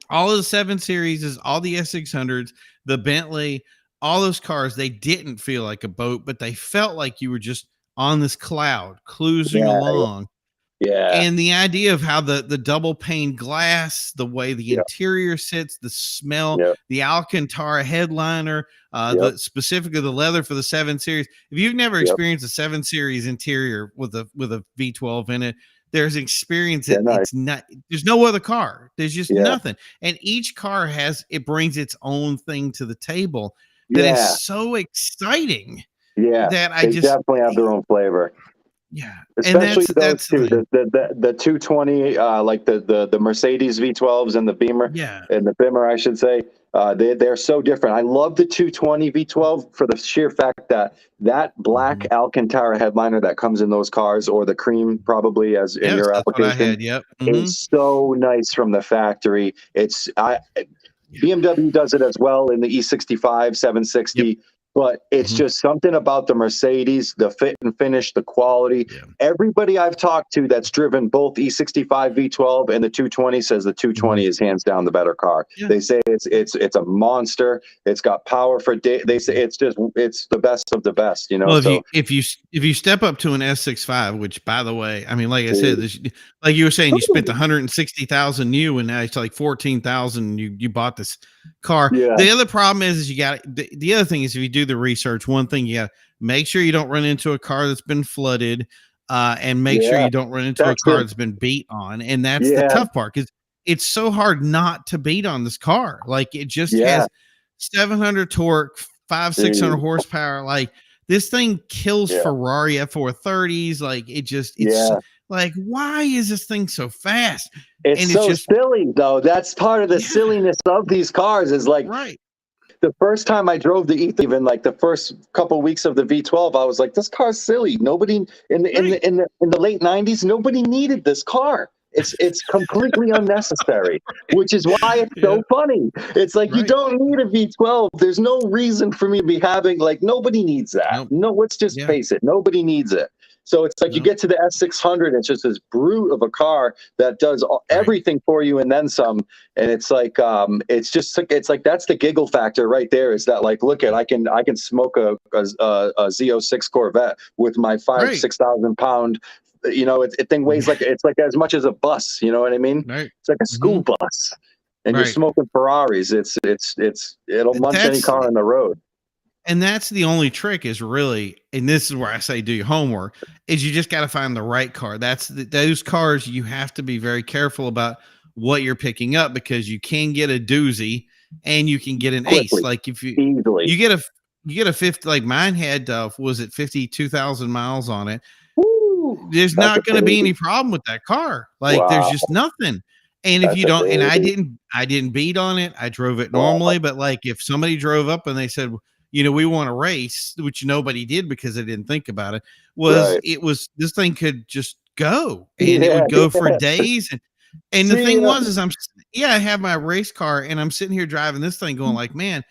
all of the 7 Series, all the S600s, the Bentley, all those cars. They didn't feel like a boat, but they felt like you were just on this cloud cruising along.
Yeah.
And the idea of how the double pane glass, the way the interior sits, the smell, the Alcantara headliner, specifically the leather for the 7 Series. If you've never experienced a 7 Series interior with a V12 in it, there's experience that it's not, there's no other car. There's just nothing. And each car brings its own thing to the table that is so exciting.
Yeah.
That
they definitely have their own flavor.
Yeah,
especially those two, the 220, like the Mercedes V12s and the Beamer, and the Beamer, I should say, they're so different. I love the 220 V12 for the sheer fact that black Alcantara headliner that comes in those cars, or the cream probably as in your application, is so nice from the factory. BMW does it as well in the E65 760. But it's just something about the Mercedes, the fit and finish, the quality. Everybody I've talked to that's driven both E65 V12 and the 220 says the 220 is hands down the better car. They say it's a monster. It's got power for day. They say it's the best of the best. You know.
Well, if you step up to an S65, which by the way, I mean, like I said, like you were saying, you spent 160,000 new, and now it's like 14,000. You bought this car. The other problem is you got the other thing is if you do the research, one thing you got to make sure you don't run into a car that's been flooded, and make sure you don't run into a car that's been beat on. And that's the tough part, because it's so hard not to beat on this car. Like, it just has 700 torque, 600 horsepower. Like, this thing kills Ferrari F430s. Like, it's like, why is this thing so fast?
It's so silly, though. That's part of the silliness of these cars. Is like, the first time I drove the E30, even like the first couple of weeks of the V12, I was like, this car's silly. Nobody in the late 90s, nobody needed this car. It's completely unnecessary, which is why it's so funny. It's like, you don't need a V12. There's no reason for me to be having, like, nobody needs that. No, let's just face it. Nobody needs it. So it's like you get to the S600, it's just this brute of a car that does everything for you and then some. And it's like, it's like that's the giggle factor right there. Is that, like, look at, I can smoke a Z06 Corvette with my 6,000 pound. You know, it thing weighs like, it's like as much as a bus. You know what I mean? It's like a school bus, and you're smoking Ferraris. It'll munch any car on the road.
And that's the only trick is really, and this is where I say do your homework, is you just got to find the right car. Those cars, you have to be very careful about what you're picking up, because you can get a doozy and you can get an ace. Like, if you get a 50, like mine had, was it 52,000 miles on it? There's not going to be any problem with that car. Like, there's just nothing. And if you don't, and I didn't beat on it. I drove it normally, but like, if somebody drove up and they said, you know, we want to race, which nobody did because they didn't think about it, this thing could just go, and it would go for days. And the thing was, I have my race car, and I'm sitting here driving this thing going like, man,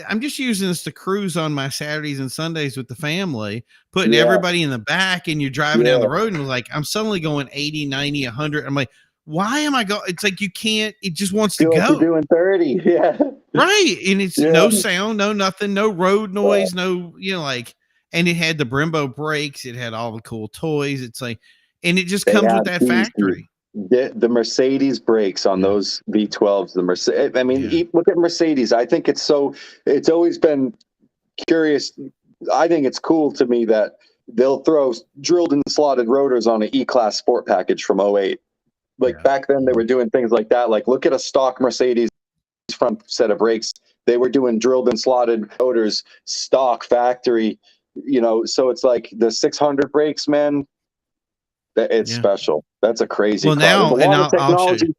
I'm just using this to cruise on my Saturdays and Sundays with the family, putting everybody in the back, and you're driving down the road, and like, I'm suddenly going 80, 90, 100. I'm like, why am I going? It's like, you can't, it just wants to go.
Doing 30.
Right. And it's no sound, no nothing, no road noise, no, you know, like, and it had the Brembo brakes. It had all the cool toys. It's like, and it just comes with that factory.
The Mercedes brakes on those V12s, the Mercedes, I mean, look at Mercedes. I think it's always been curious I think it's cool to me that they'll throw drilled and slotted rotors on an E-Class sport package from '08. Like back then they were doing things like that. Like look at a stock Mercedes front set of brakes. They were doing drilled and slotted rotors, stock factory, so it's like the 600 brakes, man. It's special. That's a crazy car.
Now,
there's a lot of technology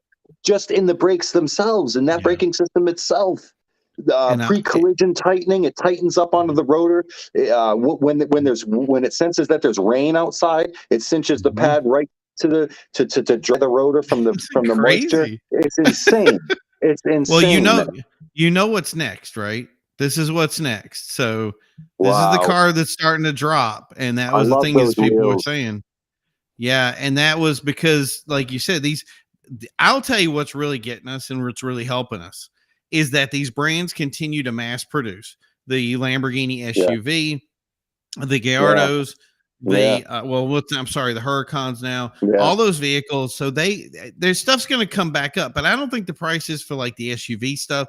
just in the brakes themselves and that braking system itself. Pre-collision tightening, it tightens up onto the rotor. When it senses that there's rain outside, it cinches the pad right to dry the rotor from the moisture. It's insane. It's insane.
Well, you know what's next, right? This is what's next. So this is the car that's starting to drop, and that was the thing is people were saying. Yeah, and that was because, like you said, I'll tell you what's really getting us and what's really helping us is that these brands continue to mass produce the Lamborghini SUV, the Gallardos, the Huracans now, all those vehicles. So their stuff's going to come back up, but I don't think the prices for like the SUV stuff,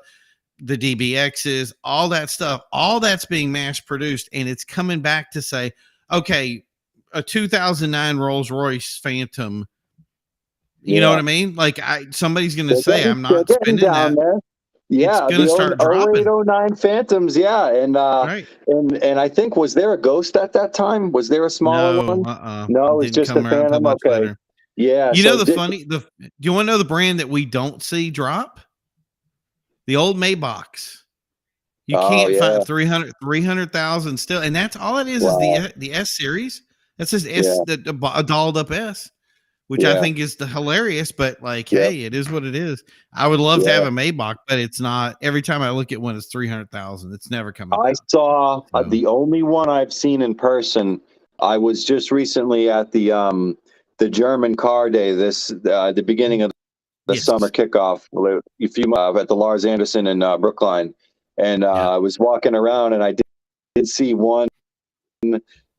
the DBXs, all that stuff, all that's being mass produced, and it's coming back to say, okay, a 2009 Rolls Royce Phantom, you know what I mean? Like somebody's going to say, I'm not spending that.
There. Yeah,
it's going to start dropping.
0809 Phantoms, and I think, was there a Ghost at that time? Was there a smaller one? No, it's just a Phantom. Okay, later. Yeah.
Do you want to know the brand that we don't see drop? The old Maybachs. You can't find 300,000 still, and that's all it is the S series. That's just a dolled up S. Which I think is hilarious, but hey, it is what it is. I would love to have a Maybach, but it's not. Every time I look at one, it's 300,000. It's never coming.
I saw the only one I've seen in person. I was just recently at the German car day. The beginning of the summer kickoff. At the Lars Anderson in Brookline, and I was walking around and I did see one.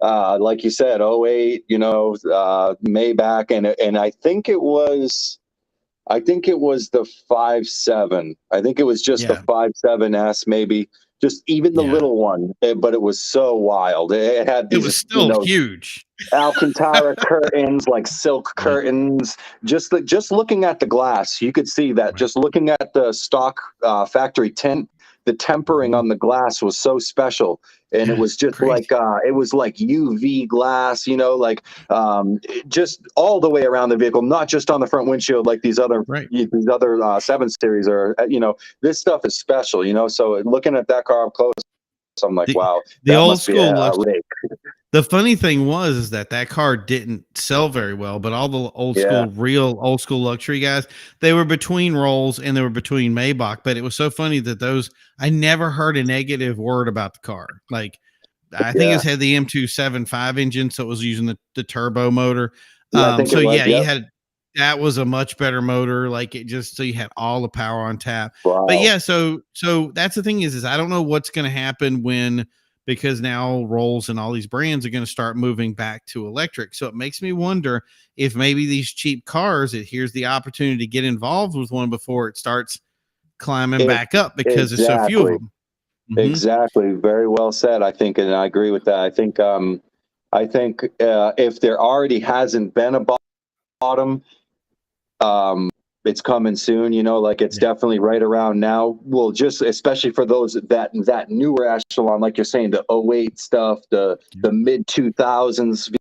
Like you said, 08, Maybach, and I think it was the 5.7. I think it was just the 5.7S, maybe just even the little one, but it was so wild. It had these,
it was still huge
Alcantara curtains, like silk curtains. Just looking at the glass, you could see that. Just looking at the stock factory tint, the tempering on the glass was so special. And it was just crazy. It was like UV glass, just all the way around the vehicle, not just on the front windshield like these other 7 Series or, this stuff is special, So looking at that car up close, I'm like, wow.
The old school The funny thing was that car didn't sell very well, but all the real old school luxury guys, they were between Rolls and they were between Maybach. But it was so funny that I never heard a negative word about the car. Like I think it had the M275 engine, so it was using the turbo motor. You had that was a much better motor. So you had all the power on tap. Wow. But so that's the thing is I don't know what's going to happen because now Rolls and all these brands are going to start moving back to electric. So it makes me wonder if maybe these cheap cars, here's the opportunity to get involved with one before it starts climbing back up because there's so few of them. Mm-hmm.
Exactly. Very well said. I think, and I agree with that. I think if there already hasn't been a bottom, it's coming soon, it's definitely right around now. Well, just especially for those that newer echelon, like you're saying, the 08 stuff, the mid 2000s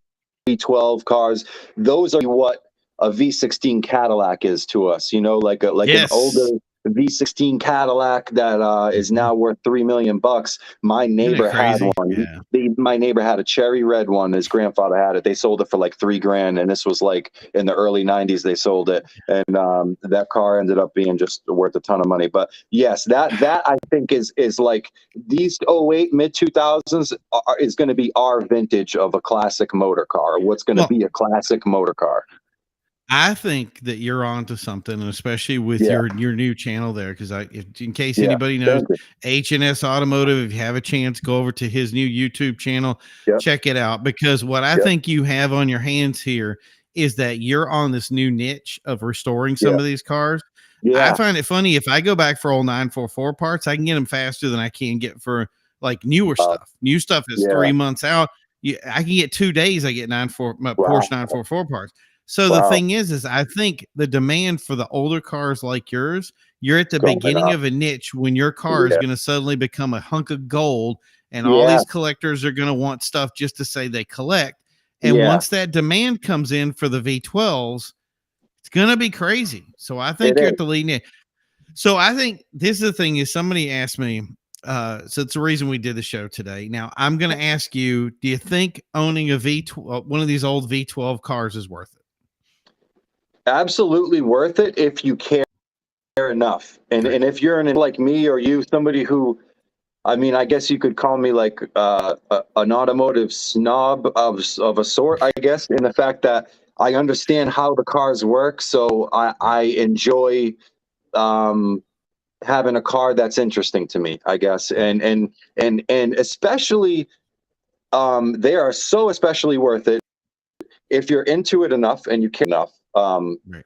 V12 cars, those are what a V16 Cadillac is to us, an older V16 Cadillac that is now worth $3 million. My neighbor had one. Yeah. My neighbor had a cherry red one. His grandfather had it. They sold it for like $3,000, and this was like in the early '90s. They sold it, and that car ended up being just worth a ton of money. But yes, that I think is like these 08 mid 2000s is going to be our vintage of a classic motor car. What's going to be a classic motor car?
I think that you're onto something, and especially with your new channel there, because in case anybody knows, H&S Automotive, if you have a chance, go over to his new YouTube channel, check it out, because what I think you have on your hands here is that you're on this new niche of restoring some of these cars. I find it funny, if I go back for old 944 parts, I can get them faster than I can get for like newer stuff. New stuff is 3 months out. I can get 2 days. I get Porsche 944 parts. So the thing is I think the demand for the older cars like yours, you're at the beginning of a niche when your car is going to suddenly become a hunk of gold, and all these collectors are going to want stuff just to say they collect. And once that demand comes in for the V12s, it's going to be crazy. So I think you're at the leading edge. So I think this is the thing is somebody asked me, so it's the reason we did the show today. Now I'm going to ask you, do you think owning a V12, one of these old V12 cars is worth it?
Absolutely worth it if you care enough. And if you're like me or you, somebody who, I mean, I guess you could call me like an automotive snob of a sort, I guess, in the fact that I understand how the cars work. So I enjoy having a car that's interesting to me, I guess. And especially they are so especially worth it if you're into it enough and you care enough.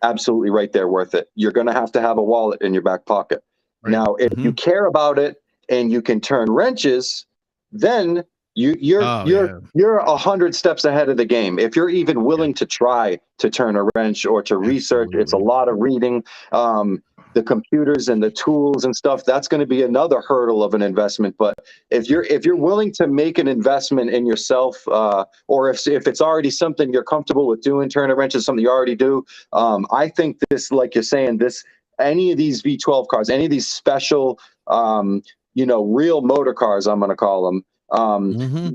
Absolutely right there, worth it. You're going to have a wallet in your back pocket. Now, if you care about it and you can turn wrenches, then you're 100 steps ahead of the game. If you're even willing to try to turn a wrench or to research, it's a lot of reading. The computers and the tools and stuff, that's going to be another hurdle of an investment. But if you're willing to make an investment in yourself, or if it's already something you're comfortable with doing, turn a wrench is something you already do. I think this, like you're saying, any of these V12 cars, any of these special, real motor cars, I'm going to call them,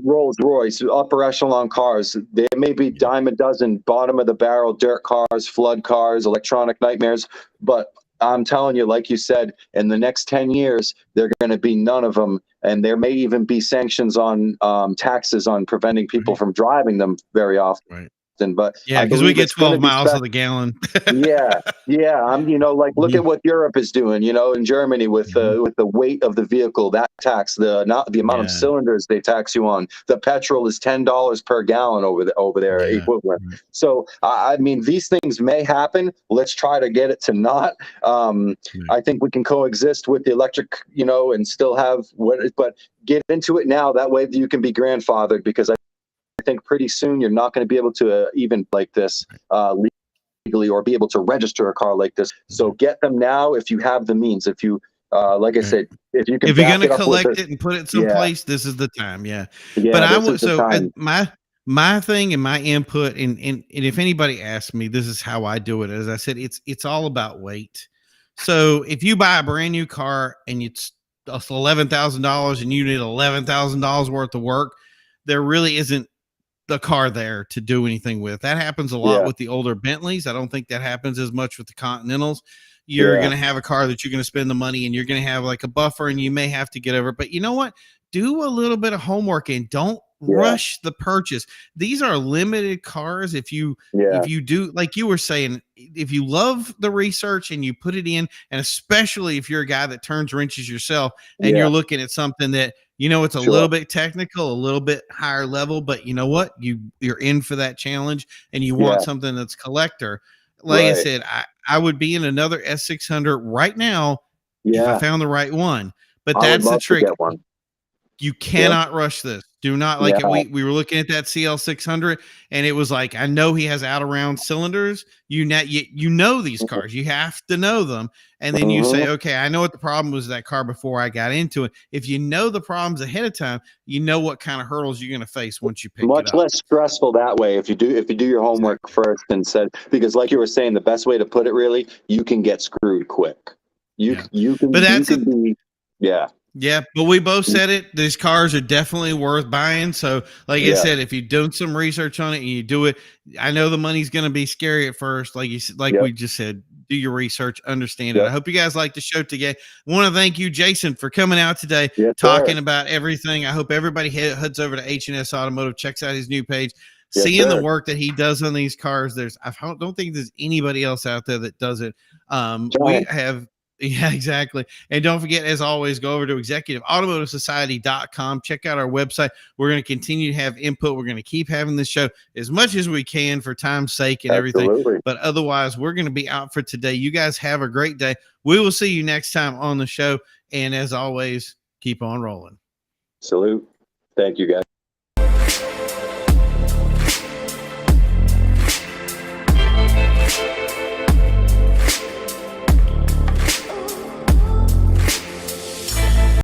Rolls Royce, upper echelon cars. There may be dime a dozen bottom of the barrel dirt cars, flood cars, electronic nightmares, but I'm telling you, like you said, in the next 10 years, there are going to be none of them. And there may even be sanctions on taxes on preventing people from driving them very often. But
because we get 12 miles to the gallon.
I'm look at what Europe is doing, in Germany with the weight of the vehicle, that tax, the amount of cylinders they tax you on. The petrol is $10 per gallon over there equivalent. So I mean, these things may happen. Let's try to get it to not. I think we can coexist with the electric, and still have but get into it now. That way you can be grandfathered, because I think pretty soon you're not going to be able to even like this legally, or be able to register a car like this. So get them now if you have the means. If you like I said, if you're
going to collect it and put it someplace, this is the time. But I would my thing and my input, and if anybody asks me, this is how I do it. As I said, it's all about weight. So if you buy a brand new car and it's $11,000 and you need $11,000 worth of work, there really isn't the car there to do anything with. That happens a lot with the older Bentleys. I don't think that happens as much with the Continentals. You're going to have a car that you're going to spend the money, and you're going to have like a buffer, and you may have to get over it. But you know what? Do a little bit of homework and don't rush the purchase. These are limited cars. If you do, like you were saying, if you love the research and you put it in, and especially if you're a guy that turns wrenches yourself and you're looking at something that, it's a little bit technical, a little bit higher level, but you know what? You're in for that challenge, and you want something that's collector. Like I said, I would be in another S600 right now if I found the right one. But that's the trick. You cannot rush this. Do not we were looking at that CL600, and it was like, I know he has out around cylinders. You know these cars. You have to know them. And then you say, okay, I know what the problem was with that car before I got into it. If you know the problems ahead of time, you know what kind of hurdles you're going to face once you pick it up.
Much less stressful that way if you do your homework first and said, because like you were saying, the best way to put it, really, you can get screwed quick. You can.
Yeah, but we both said it. These cars are definitely worth buying. So, like I said, if you do some research on it and you do it, I know the money's going to be scary at first. Like we just said, do your research, understand it. I hope you guys like the show today. I want to thank you, Jason, for coming out today, talking about everything. I hope everybody heads over to H&S Automotive, checks out his new page, seeing the work that he does on these cars. I don't think there's anybody else out there that does it. We have. Yeah, exactly. And don't forget, as always, go over to executiveautomotivesociety.com. Check out our website. We're going to continue to have input. We're going to keep having this show as much as we can for time's sake and everything. But otherwise, we're going to be out for today. You guys have a great day. We will see you next time on the show. And as always, keep on rolling.
Salute. Thank you, guys.